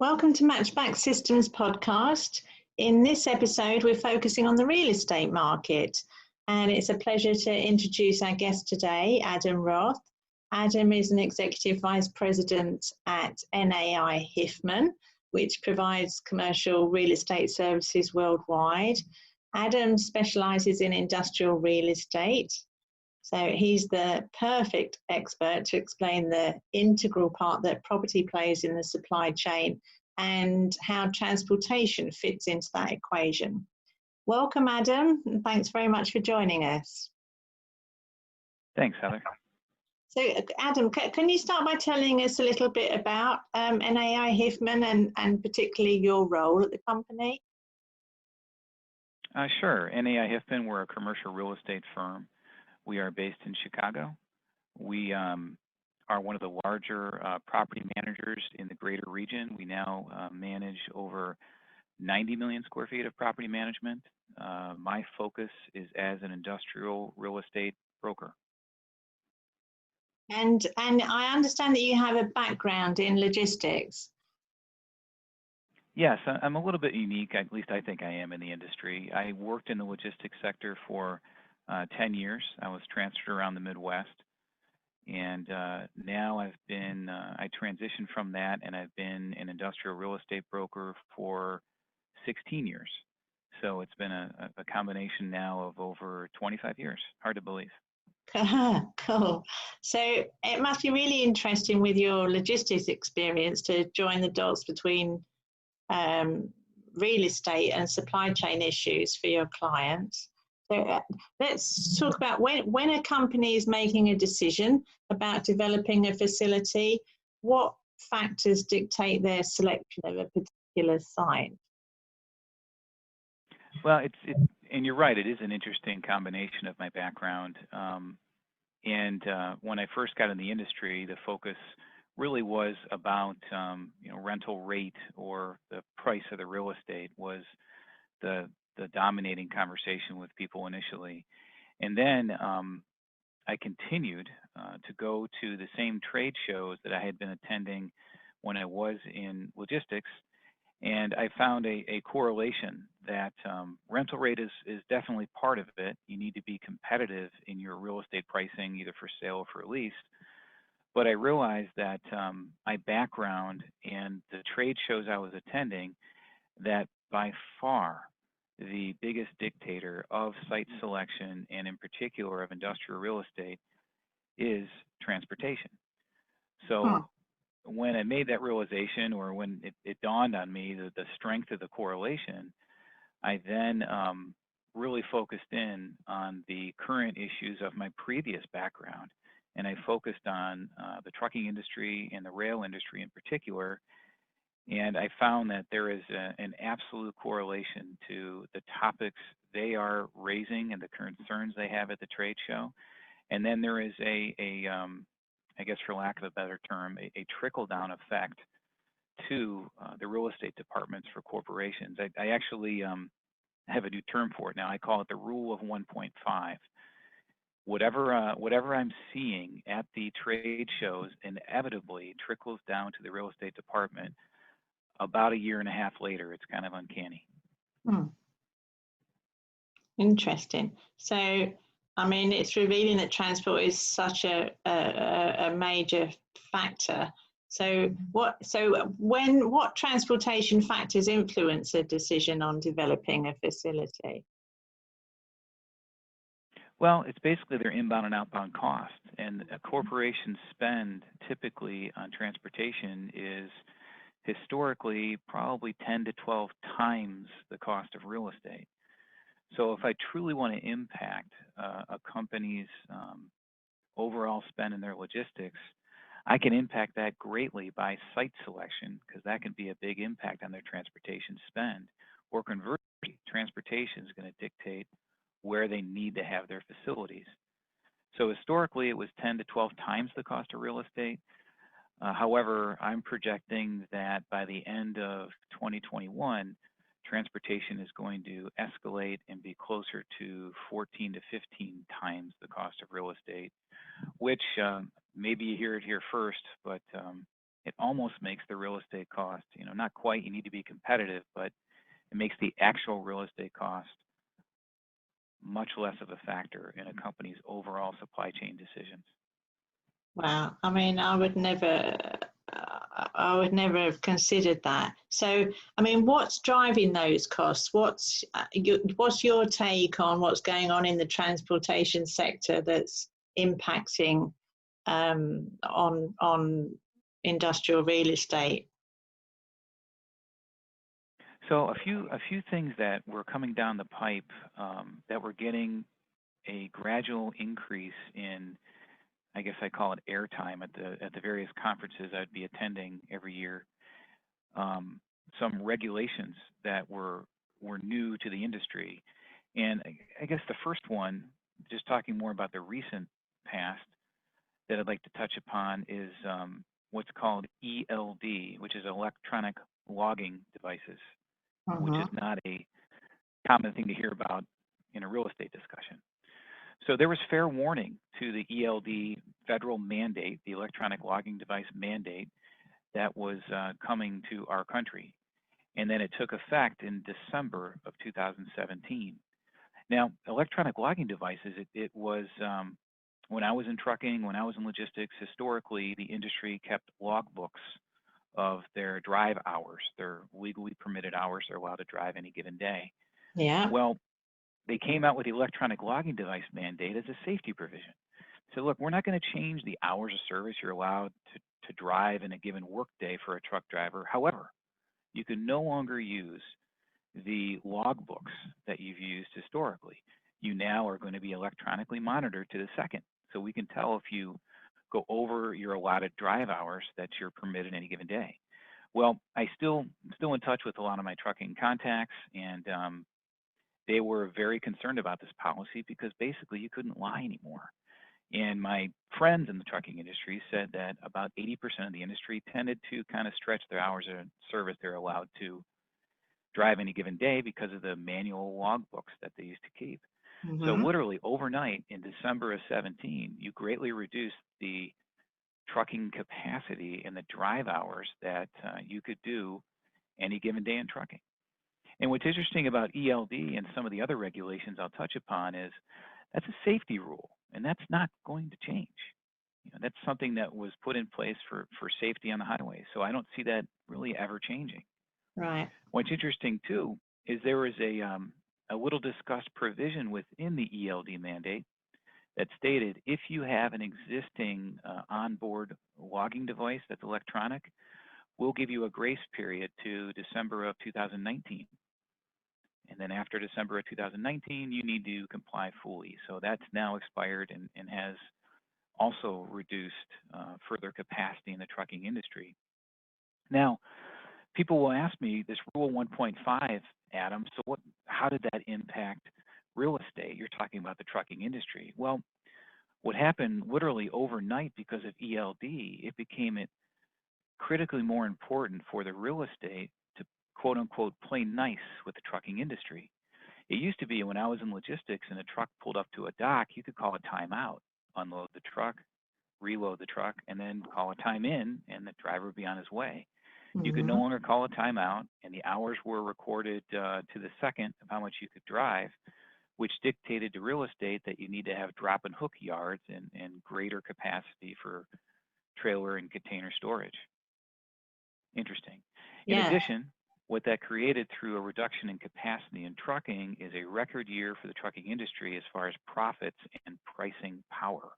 Welcome to Matchback Systems podcast. In this episode, we're focusing on the real estate market, and it's a pleasure to introduce our guest today, Adam Roth. Adam is an Executive Vice President at NAI Hiffman, which provides commercial real estate services worldwide. Adam specializes in industrial real estate. So he's the perfect expert to explain the integral part that property plays in the supply chain and how transportation fits into that equation. Welcome, Adam, and thanks very much for joining us. Thanks, Heather. So, Adam, can you start by telling us a little bit about NAI Hiffman and particularly your role at the company? Sure. NAI Hiffman, we're a commercial real estate firm. We are based in Chicago. We are one of the larger property managers in the greater region. We now manage over 90 million square feet of property management. My focus is as an industrial real estate broker. And I understand that you have a background in logistics. Yes, I'm a little bit unique, at least I think I am in the industry. I worked in the logistics sector for 10 years. I was transferred around the Midwest, and now I transitioned from that, and I've been an industrial real estate broker for 16 years. So it's been a combination now of over 25 years. Hard to believe. Cool. So it must be really interesting with your logistics experience to join the dots between real estate and supply chain issues for your clients. So let's talk about when a company is making a decision about developing a facility, what factors dictate their selection of a particular site? Well, and you're right, it is an interesting combination of my background. When I first got in the industry, the focus really was about rental rate, or the price of the real estate was the dominating conversation with people initially. And then I continued to go to the same trade shows that I had been attending when I was in logistics, and I found a correlation that rental rate is definitely part of it. You need to be competitive in your real estate pricing, either for sale or for lease. But I realized that my background and the trade shows I was attending, that by far the biggest dictator of site selection, and in particular of industrial real estate, is transportation. So when I made that realization, or when it dawned on me that the strength of the correlation, I then really focused in on the current issues of my previous background. And I focused on the trucking industry and the rail industry in particular. And I found that there is an absolute correlation to the topics they are raising and the concerns they have at the trade show. And then there is I guess for lack of a better term, a trickle-down effect to the real estate departments for corporations. I actually have a new term for it now. I call it the rule of 1.5. Whatever I'm seeing at the trade shows inevitably trickles down to the real estate department about a year and a half later. It's kind of uncanny. Interesting. So, I mean, it's revealing that transport is such a major factor. So what transportation factors influence a decision on developing a facility? Well, it's basically their inbound and outbound costs. And a corporation's spend typically on transportation is historically probably 10 to 12 times the cost of real estate. So if I truly want to impact a company's overall spend in their logistics, I can impact that greatly by site selection, because that can be a big impact on their transportation spend. Or conversely, transportation is going to dictate where they need to have their facilities. So historically, it was 10 to 12 times the cost of real estate. However, I'm projecting that by the end of 2021, transportation is going to escalate and be closer to 14 to 15 times the cost of real estate, which maybe you hear it here first, but it almost makes the real estate cost, not quite, you need to be competitive, but it makes the actual real estate cost much less of a factor in a company's overall supply chain decisions. Wow. I mean, I would never have considered that. So, I mean, what's driving those costs? What's your take on what's going on in the transportation sector that's impacting on industrial real estate? So a few things that were coming down the pipe that were getting a gradual increase in, I guess I call it airtime at the various conferences I'd be attending every year. Some regulations that were new to the industry, and I guess the first one, just talking more about the recent past, that I'd like to touch upon is what's called ELD, which is electronic logging devices, which is not a common thing to hear about in a real estate discussion. So there was fair warning to the ELD federal mandate, the electronic logging device mandate that was coming to our country. And then it took effect in December of 2017. Now, electronic logging devices, it was, when I was in trucking, when I was in logistics, historically, the industry kept logbooks of their drive hours, their legally permitted hours they're allowed to drive any given day. Yeah. Well, they came out with the electronic logging device mandate as a safety provision. So look, we're not going to change the hours of service you're allowed to drive in a given workday for a truck driver. However, you can no longer use the logbooks that you've used historically. You now are going to be electronically monitored to the second. So we can tell if you go over your allotted drive hours that you're permitted any given day. Well, I still in touch with a lot of my trucking contacts, and they were very concerned about this policy because basically you couldn't lie anymore. And my friends in the trucking industry said that about 80% of the industry tended to kind of stretch their hours of service they're allowed to drive any given day because of the manual logbooks that they used to keep. So literally overnight in December of 17, you greatly reduced the trucking capacity and the drive hours that you could do any given day in trucking. And what's interesting about ELD and some of the other regulations I'll touch upon is that's a safety rule, and that's not going to change. That's something that was put in place for safety on the highway. So I don't see that really ever changing. Right. What's interesting too is there is a little discussed provision within the ELD mandate that stated if you have an existing onboard logging device that's electronic, we'll give you a grace period to December of 2019. And then after December of 2019, you need to comply fully. So that's now expired and has also reduced further capacity in the trucking industry. Now, people will ask me this Rule 1.5, Adam, so how did that impact real estate? You're talking about the trucking industry. Well, what happened literally overnight because of ELD, it became critically more important for the real estate to quote unquote play nice with the trucking industry. It used to be when I was in logistics and a truck pulled up to a dock, you could call a timeout, unload the truck, reload the truck, and then call a time in, and the driver would be on his way. You could no longer call a timeout, and the hours were recorded to the second of how much you could drive, which dictated to real estate that you need to have drop and hook yards and greater capacity for trailer and container storage. Interesting. In addition, what that created through a reduction in capacity in trucking is a record year for the trucking industry as far as profits and pricing power.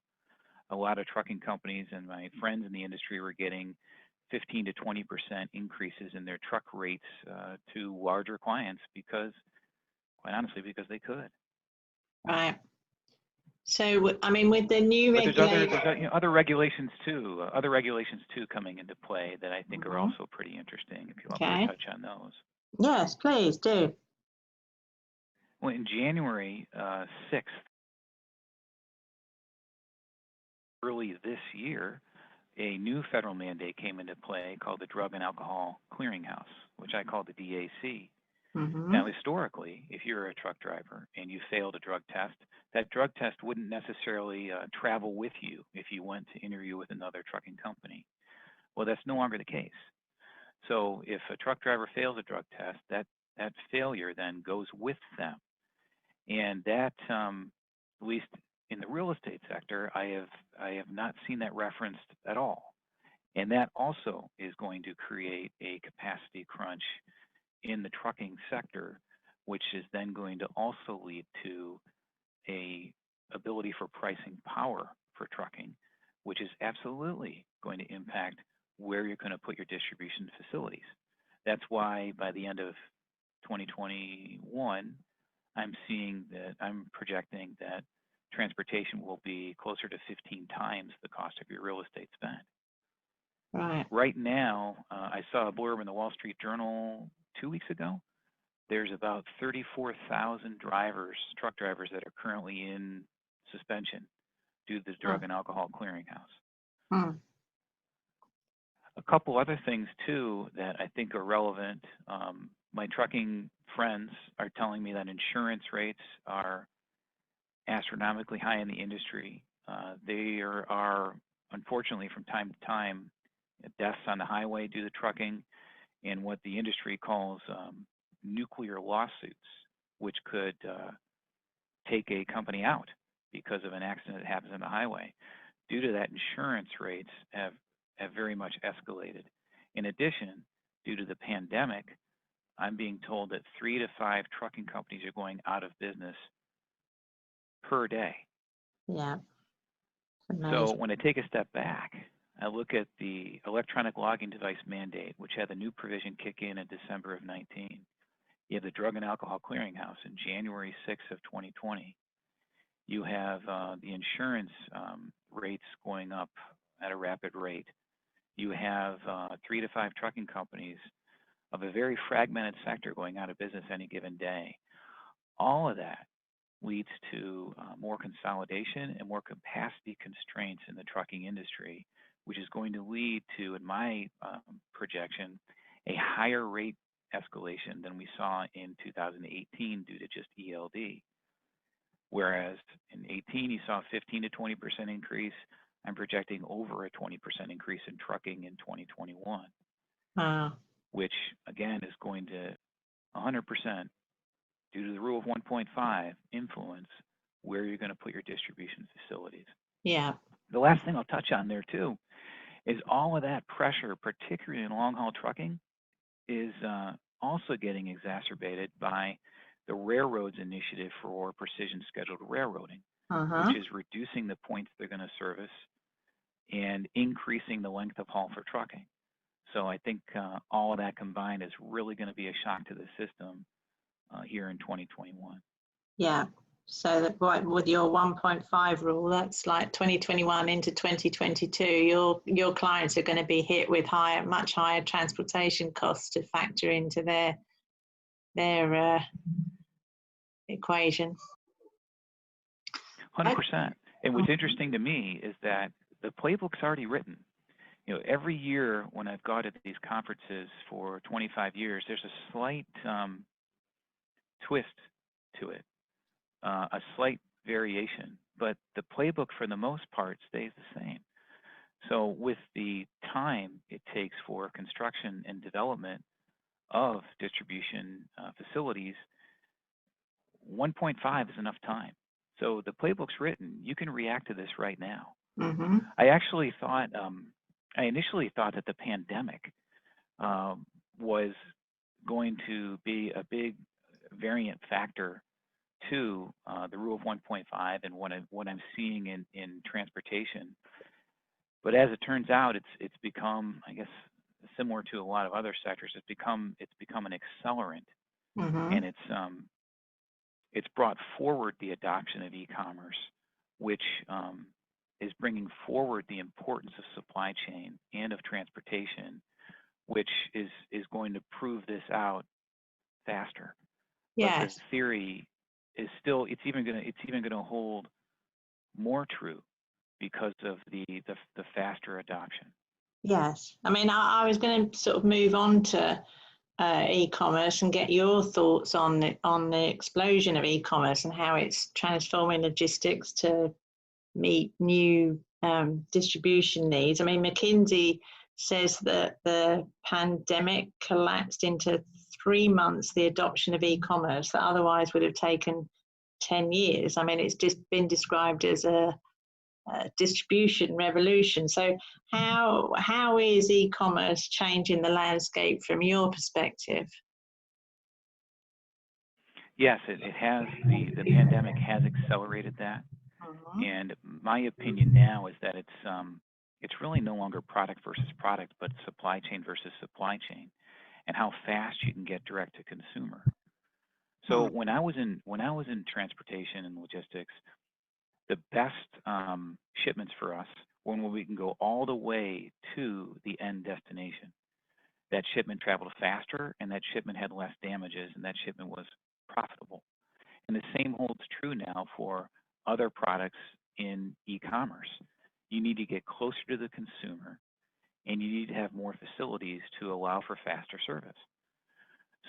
A lot of trucking companies and my friends in the industry were getting 15 to 20% increases in their truck rates to larger clients because, quite honestly, because they could. Right. So, I mean, with the new regulations, there's other regulations too coming into play that I think are also pretty interesting. If you want me to touch on those. Yes, please do. Well, in January 6th, early this year, a new federal mandate came into play called the Drug and Alcohol Clearinghouse, which I call the DAC. Now, historically, if you're a truck driver and you failed a drug test, that drug test wouldn't necessarily travel with you if you went to interview with another trucking company. Well, that's no longer the case. So if a truck driver fails a drug test, that failure then goes with them. And that, at least in the real estate sector, I have not seen that referenced at all. And that also is going to create a capacity crunch in the trucking sector, which is then going to also lead to a ability for pricing power for trucking, which is absolutely going to impact where you're going to put your distribution facilities. That's why by the end of 2021, I'm projecting that transportation will be closer to 15 times the cost of your real estate spend. Right. Right now, I saw a blurb in the Wall Street Journal 2 weeks ago. There's about 34,000 truck drivers that are currently in suspension due to the Drug and Alcohol Clearinghouse. A couple other things too that I think are relevant. My trucking friends are telling me that insurance rates are astronomically high in the industry. There are, unfortunately, from time to time, deaths on the highway due to trucking, and what the industry calls nuclear lawsuits, which could take a company out because of an accident that happens on the highway. Due to that, insurance rates have very much escalated. In addition, due to the pandemic, I'm being told that 3 to 5 trucking companies are going out of business per day. Yeah. So when I take a step back, I look at the electronic logging device mandate, which had the new provision kick in December of 19. You have the Drug and Alcohol Clearinghouse in January 6th of 2020. You have the insurance rates going up at a rapid rate. You have 3 to 5 trucking companies of a very fragmented sector going out of business any given day. All of that leads to more consolidation and more capacity constraints in the trucking industry, which is going to lead to, in my projection, a higher rate escalation than we saw in 2018 due to just ELD. Whereas in 18, you saw a 15 to 20% increase. I'm projecting over a 20% increase in trucking in 2021, which again is going to 100%, due to the rule of 1.5, influence where you're going to put your distribution facilities. Yeah. The last thing I'll touch on there too is all of that pressure, particularly in long-haul trucking, is also getting exacerbated by the railroads initiative for precision scheduled railroading, which is reducing the points they're going to service and increasing the length of haul for trucking. So I think all of that combined is really going to be a shock to the system here in 2021. Yeah. So that with your 1.5 rule, that's like 2021 into 2022, your clients are going to be hit with much higher transportation costs to factor into their equation. 100%. And what's interesting to me is that the playbook's already written. You know, every year when I've gone to these conferences for 25 years, there's a slight twist to it, a slight variation, but the playbook for the most part stays the same. So with the time it takes for construction and development of distribution facilities, 1.5 is enough time. So the playbook's written. You can react to this right now. I actually thought, I initially thought that the pandemic was going to be a big variant factor to the rule of 1.5 and what I'm seeing in transportation. But as it turns out, it's become, I guess, similar to a lot of other sectors. It's become an accelerant, and it's brought forward the adoption of e-commerce, which is bringing forward the importance of supply chain and of transportation, which is going to prove this out faster. Yes. But the theory is still, it's even going to hold more true because of the faster adoption. Yes. I mean, I was going to sort of move on to e-commerce and get your thoughts on the explosion of e-commerce and how it's transforming logistics to meet new distribution needs. I mean, McKinsey says that the pandemic collapsed into 3 months the adoption of e-commerce that otherwise would have taken 10 years. I mean, it's just been described as a distribution revolution. So how is e-commerce changing the landscape from your perspective? Yes, it has. The pandemic has accelerated that. Mhm. And my opinion now is that it's really no longer product versus product, but supply chain versus supply chain, and how fast you can get direct to consumer. So when I was in transportation and logistics, the best shipments for us were when we can go all the way to the end destination. That shipment traveled faster, and that shipment had less damages, and that shipment was profitable. And the same holds true now for other products in e-commerce. You need to get closer to the consumer, and you need to have more facilities to allow for faster service.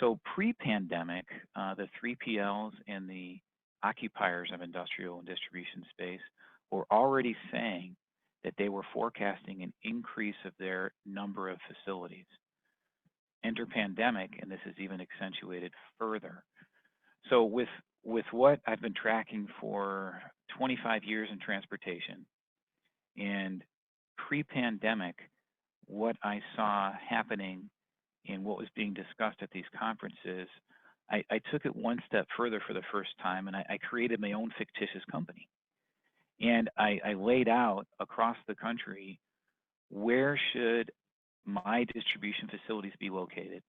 So pre-pandemic, the 3PLs and the occupiers of industrial and distribution space were already saying that they were forecasting an increase of their number of facilities. Enter pandemic, and this is even accentuated further. So with what I've been tracking for 25 years in transportation, and pre-pandemic, what I saw happening and what was being discussed at these conferences, I took it one step further for the first time, and I created my own fictitious company. And I laid out across the country, where should my distribution facilities be located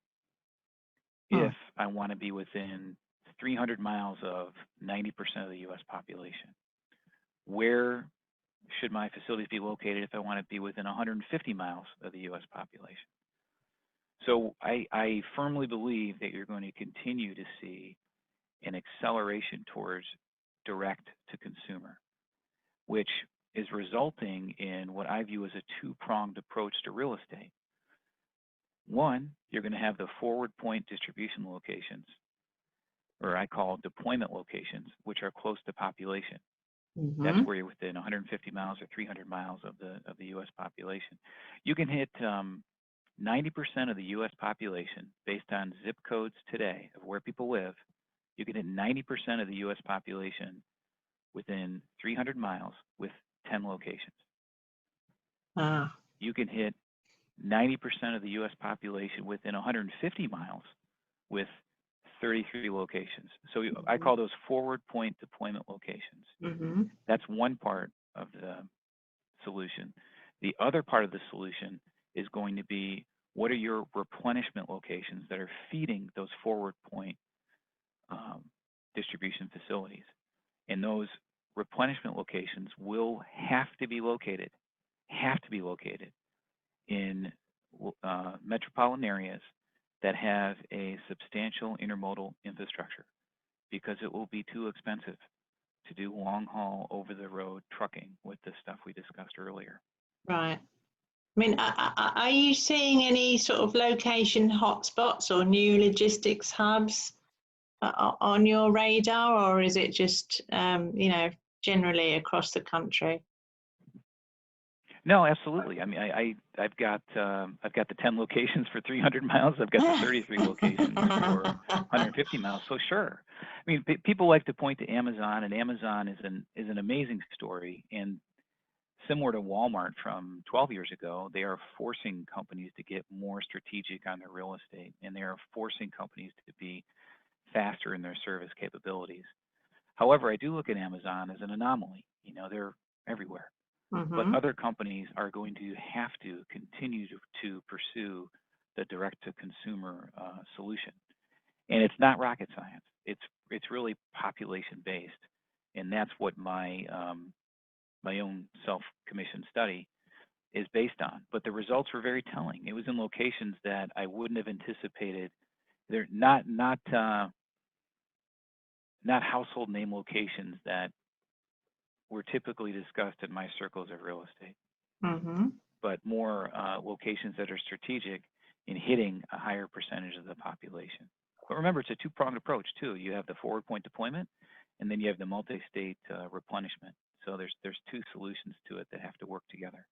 if I want to be within 300 miles of 90% of the U.S. population? Where should my facilities be located if I want to be within 150 miles of the U.S. population? So I firmly believe that you're going to continue to see an acceleration towards direct to consumer, which is resulting in what I view as a two-pronged approach to real estate. One, you're going to have the forward point distribution locations, or I call deployment locations, which are close to population. That's where you're within 150 miles or 300 miles of the U.S. population. You can hit 90% of the U.S. population based on zip codes today of where people live. You can hit 90% of the U.S. population within 300 miles with 10 locations. You can hit 90% of the U.S. population within 150 miles with 33 locations. So I call those forward point deployment locations. That's one part of the solution. The other part of the solution is going to be, what are your replenishment locations that are feeding those forward point distribution facilities? And those replenishment locations will have to be located in metropolitan areas that have a substantial intermodal infrastructure, because it will be too expensive to do long haul over the road trucking with the stuff we discussed earlier. Right. I mean, are you seeing any sort of location hotspots or new logistics hubs on your radar, or is it just, generally across the country? No, absolutely. I mean, I've got the 10 locations for 300 miles. I've got the 33 locations for 150 miles. So sure. I mean, people like to point to Amazon, and Amazon is an amazing story. And similar to Walmart from 12 years ago, they are forcing companies to get more strategic on their real estate, and they are forcing companies to be faster in their service capabilities. However, I do look at Amazon as an anomaly. You know, they're everywhere. But other companies are going to have to continue to pursue the direct-to-consumer solution. And it's not rocket science. It's really population-based, and that's what my own self-commissioned study is based on. But the results were very telling. It was in locations that I wouldn't have anticipated. They're not household name locations that were typically discussed in my circles of real estate, but more locations that are strategic in hitting a higher percentage of the population. But remember, it's a two-pronged approach too. You have the forward point deployment, and then you have the multi-state replenishment. So there's two solutions to it that have to work together.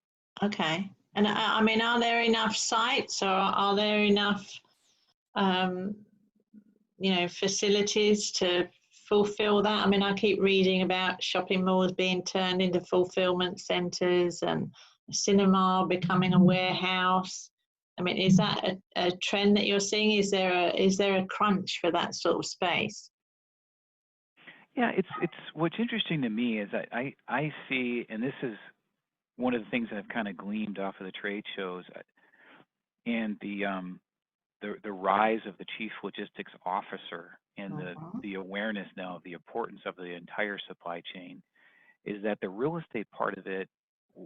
Okay. And I mean, are there enough sites, or are there enough, um, facilities to fulfill that? I mean, I keep reading about shopping malls being turned into fulfillment centres and a cinema becoming a warehouse. I mean, is that a trend that you're seeing? Is there a crunch for that sort of space? Yeah, it's what's interesting to me is I see, and this is one of the things I've kind of gleaned off of the trade shows, and the rise of the chief logistics officer and Mhm. the awareness now of the importance of the entire supply chain is that the real estate part of it,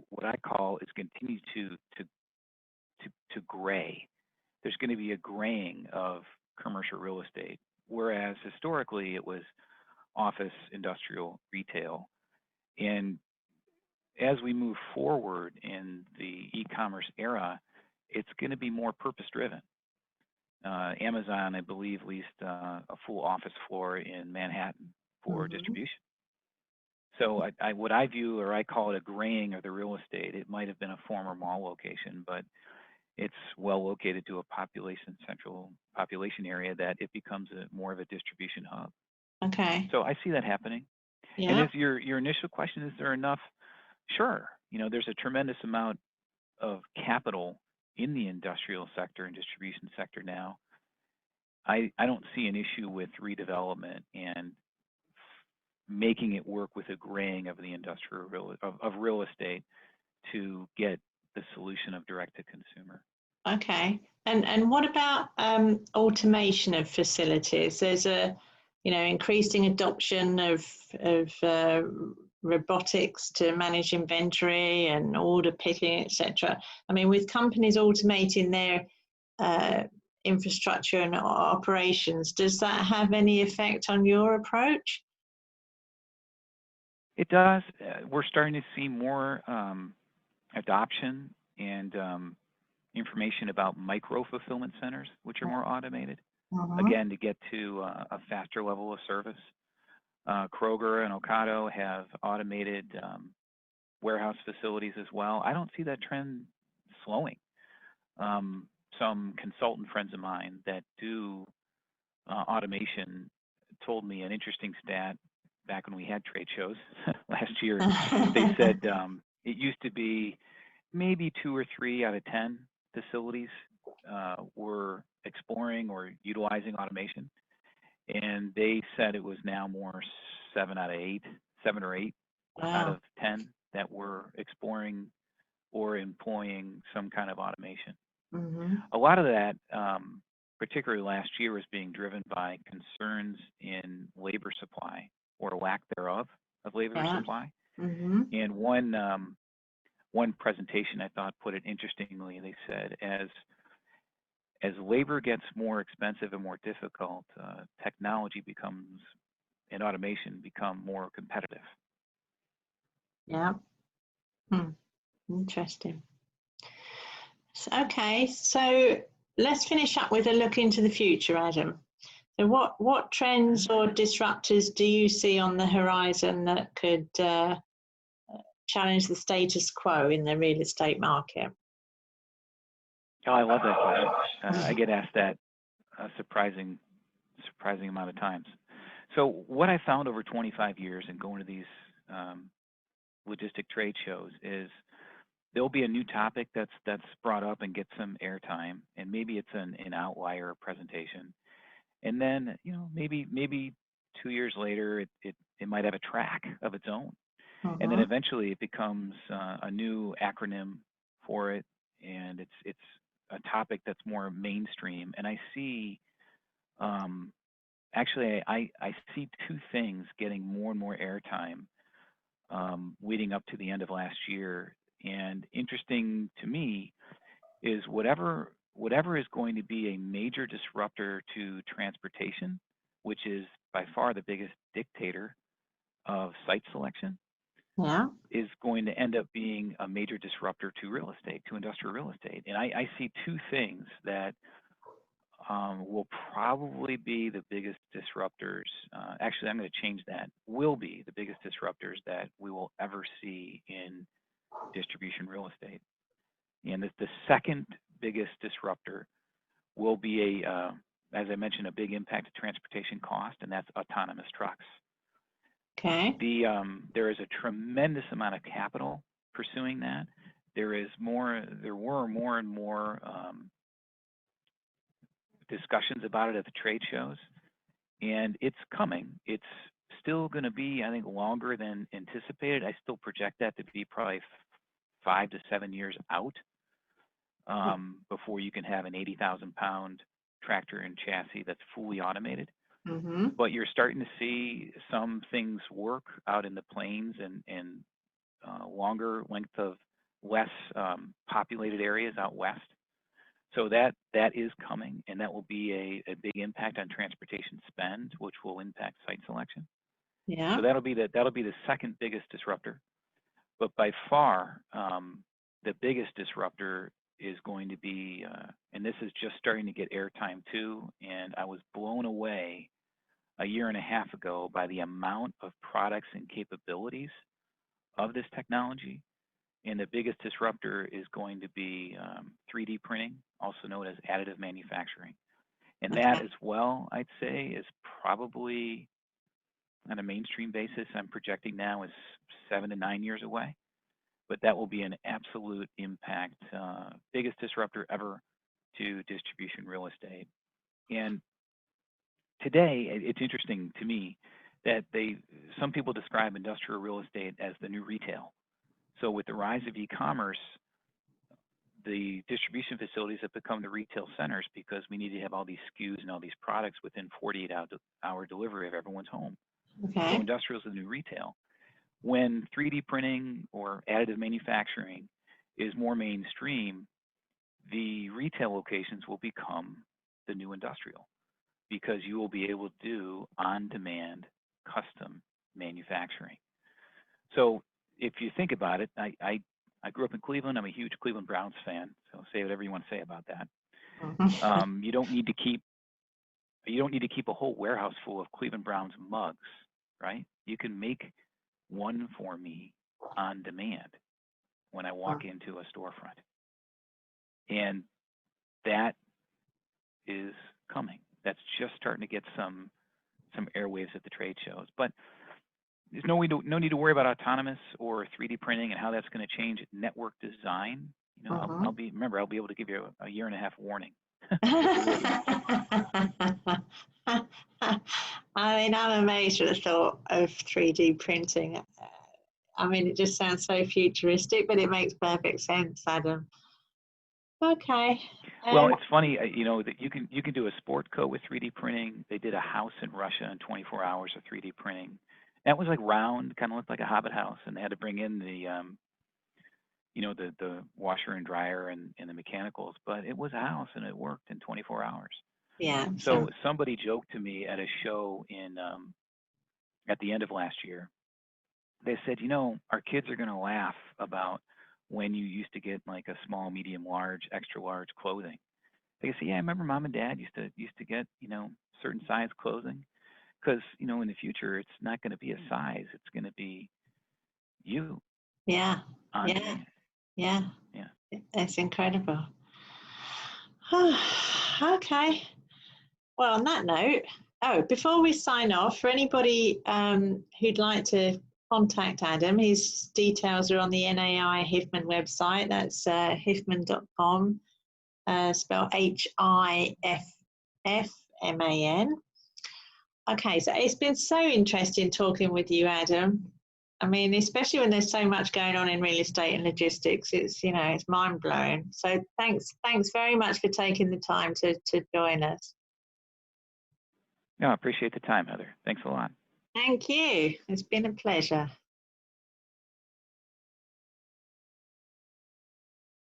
what I call, is continue to gray. There's going to be a graying of commercial real estate, whereas historically it was office, industrial, retail. And as we move forward in the e-commerce era, it's going to be more purpose-driven. Amazon, I believe, leased a full office floor in Manhattan for Mhm. distribution. So what I view, or I call it a graying of the real estate. It might have been a former mall location, but it's well located to a central population area that it becomes more of a distribution hub. Okay. So I see that happening. And Yeah. as your initial question, is there enough? Sure. There's a tremendous amount of capital in the industrial sector and distribution sector now. I don't see an issue with redevelopment and making it work with a graying of the of real estate to get the solution of direct to consumer. Okay. And what about automation of facilities? There's a increasing adoption of robotics to manage inventory and order picking, etc. I mean, with companies automating their uh, infrastructure and operations, does that have any effect on your approach? It does. We're starting to see more adoption and information about micro fulfillment centers, which are more automated, Mhm. again, to get to a faster level of service. Kroger and Ocado have automated warehouse facilities as well. I don't see that trend slowing. Some consultant friends of mine that do automation told me an interesting stat back when we had trade shows last year. They said it used to be maybe 2 or 3 out of 10 facilities were exploring or utilizing automation, and they said it was now more 7 out of 8, 7 or 8 out Wow. of 10 that were exploring or employing some kind of automation. Mhm. A lot of that, particularly last year, was being driven by concerns in labor supply or lack thereof of labor Yeah. supply. Mhm. And one presentation I thought put it interestingly. They said as labor gets more expensive and more difficult, technology becomes and automation become more competitive. Yeah. Hmm. Interesting. Okay, so let's finish up with a look into the future, Adam. So what trends or disruptors do you see on the horizon that could challenge the status quo in the real estate market? Oh, I love that question. I get asked that a surprising amount of times. So what I found over 25 years in going to these logistic trade shows is there'll be a new topic that's brought up and gets some airtime, and maybe it's an outlier presentation, and then maybe 2 years later it might have a track of its own, and then Mhm. eventually it becomes a new acronym for it, and it's a topic that's more mainstream. And I see um, actually I see two things getting more and more airtime leading up to the end of last year. And interesting to me is whatever is going to be a major disruptor to transportation, which is by far the biggest dictator of site selection, Yeah. is going to end up being a major disruptor to real estate, to industrial real estate. And I see two things that will probably be the biggest disruptors. Actually, I'm going to change that. Will be the biggest disruptors that we will ever see in distribution real estate. And the second biggest disruptor will be as I mentioned, a big impact to transportation cost, and that's autonomous trucks. Okay. There is a tremendous amount of capital pursuing that. There were more and more discussions about it at the trade shows, and it's coming. It's still going to be, I think, longer than anticipated. I still project that to be probably 5 to 7 years out before you can have an 80,000-pound tractor and chassis that's fully automated. Mm-hmm. But you're starting to see some things work out in the plains and longer length of less populated areas out west. So that is coming, and that will be a big impact on transportation spend, which will impact site selection. Yeah. So that'll be the second biggest disruptor. But by far, the biggest disruptor is going to be, and this is just starting to get airtime too, and I was blown away a year and a half ago by the amount of products and capabilities of this technology. And the biggest disruptor is going to be 3D printing, also known as additive manufacturing. And that as well, I'd say, is probably, on a mainstream basis, I'm projecting now is 7 to 9 years away. But that will be an absolute impact, biggest disruptor ever to distribution real estate. And today, it's interesting to me that some people describe industrial real estate as the new retail. So with the rise of e-commerce, the distribution facilities have become the retail centers because we need to have all these SKUs and all these products within 48-hour delivery of everyone's home. Okay. So industrial is the new retail. When 3D printing or additive manufacturing is more mainstream, the retail locations will become the new industrial because you will be able to do on-demand custom manufacturing. So if you think about it, I grew up in Cleveland. I'm a huge Cleveland Browns fan, so say whatever you want to say about that. Mm-hmm. You don't need to keep a whole warehouse full of Cleveland Browns mugs, right? You can make one for me on demand when I walk into a storefront. And that is coming. That's just starting to get some airwaves at the trade shows. But there's no need to worry about autonomous or 3D printing and how that's going to change network design. You know, I'll be able to give you a year and a half warning. I mean, I'm amazed at the thought of 3D printing. I mean, it just sounds so futuristic, but it makes perfect sense, Adam. Okay. Well, it's funny, you know, that you can do a sport coat with 3D printing. They did a house in Russia in 24 hours of 3D printing. That was like round, kind of looked like a hobbit house, and they had to bring in the, you know, the washer and dryer and the mechanicals, but it was a house and it worked in 24 hours. Yeah. So somebody joked to me at a show at the end of last year. They said, you know, our kids are going to laugh about when you used to get like a small, medium, large, extra large clothing. They say, yeah, I remember mom and dad used to get, you know, certain size clothing because, you know, in the future it's not going to be a size, it's going to be you. Yeah. On Yeah. demand. Yeah. Yeah. That's incredible. Okay. Well, on that note, before we sign off, for anybody who'd like to contact Adam, his details are on the NAI Hiffman website. That's hiffman.com, spelled HIFFMAN. Okay, so it's been so interesting talking with you, Adam. I mean, especially when there's so much going on in real estate and logistics, it's, you know, it's mind blowing. So thanks very much for taking the time to join us. No, I appreciate the time, Heather. Thanks a lot. Thank you. It's been a pleasure.